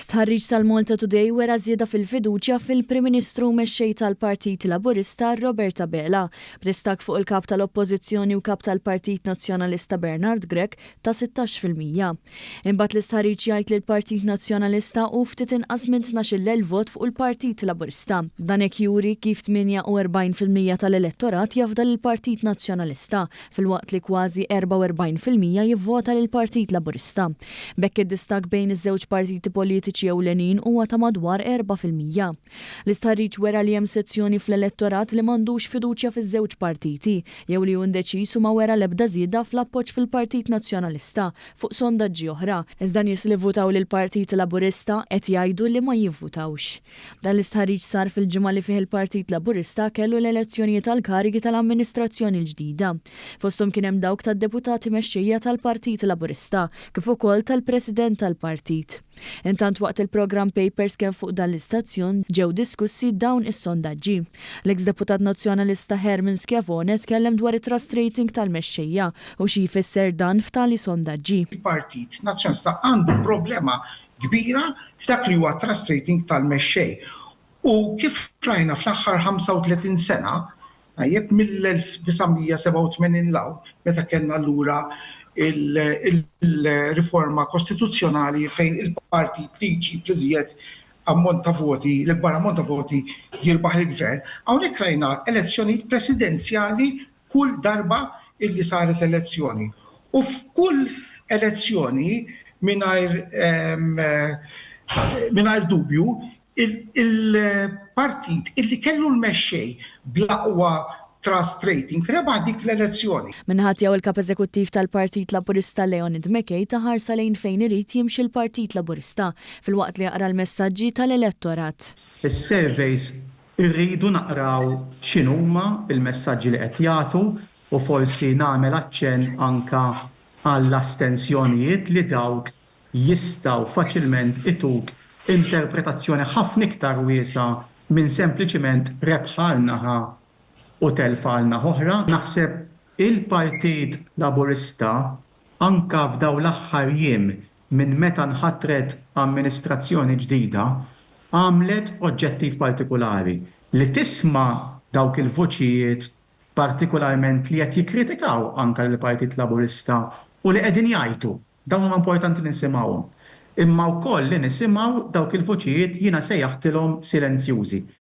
Stħarriġ tal-Malta Today wera żieda fil-fiduċja fil-Prim Ministru mexxej tal-Partit Laburista Roberta Bela, b'distak fuq il-kap tal-Oppożizzjoni u kap tal-Partit Nazzjonalista Bernard Grech ta' 16%. Imbagħad l-istħarriġ jgħid li l-Partit Nazzjonalista u ftit inqas minn 12,000 vot fuq il-Partit Laburista. Dan hekk juri kif 48% tal-elettorat jafda lill-Partit Nazzjonalista, filwaqt li kważi 44% jivvota lill-Partit Laburista. Bekk id-distak bejn iż-żewġ partiti politiċi ewlenin huwa ta' madwar 4%. L-istħarriġ wera li hemm sezzjoni fl-elettorat li m'għandux fiduċja fiż-żewġ partiti jew li hu indeċiż u ma wera l-ebda żieda fl-appoġġ fil-Partit Nazzjonalista fuq sondaġġi oħra. Iżda nies li votaw lill-Partit Laburista qed jgħidu li ma jivvutawx. Dan l-istħarriġ sar fil-ġimgħa li fih il-Partit Laburista kellu l-elezzjonijiet tal-karigi tal-amministrazzjoni l-ġdida. Fosthom kien hemm dawk tad-deputati mexxejja tal-Partit Laburista kif ukoll tal-President tal-Partit. Intant waqt il-program Papers kien fuq dan l-istazzjon ġew diskussi dawn is-sondaġġi. L-eks-deputat nazzjonalista Herman Schiavone tkellem dwar it-trust rating tal-mexxejja u xi jfisser dan f'tali sondaġġi. Il-Partit Nazzjonalista għandu problema kbira f'dak li huwa trust rating tal-mexxej. U kif rajna fl-aħħar 35 sena, mill-1987 law, meta kellna allura il-riforma kostituzzjonali fejn il-partit li jġib liżjed ammont ta' voti, l-ikbar ammont ta' voti jirbaħ il-gvern, hawnhekk rajna elezzjonijiet presidenzjali kull darba illi saret elezzjoni. U f'kull elezzjoni mingħajr dubju il-partit illi kellu l-mexxej bl-aqwa trust rating rebaħ dik l-elezzjoni. Minħat jew il-kap eżekuttiv tal-Partit Laburista Leonid Mackay taħarsa lejn fejn irid jimxi l-Partit Laburista fil-waqt li jaqra l-messaġġi tal-elettorat. Is-surveys irridu naqraw x'inhuma il-messaġġi li qed jagħtu u forsi nagħmel aċċenn anke għall-astensjonijiet li dawk jistgħu faċilment ituk interpretazzjoni ħafna iktar wiesa' minn sempliċement rebħa naħa u telfa għal naħa oħra. Naħseb il-Partit Laburista anka f'daw l-aħħar jiem minn meta nħattret amministrazzjoni ġdida għamlet oġġettiv partikolari li tisma' dawk il-voċijiet partikolarment li qed jikkritikaw anka l-Partit Laburista u li qegħdin jgħidu dawn huma importanti nisimgħuhom. Imma wkoll li nisimgħu dawk il-voċijiet jiena sejjaħtilhom silenzjużi.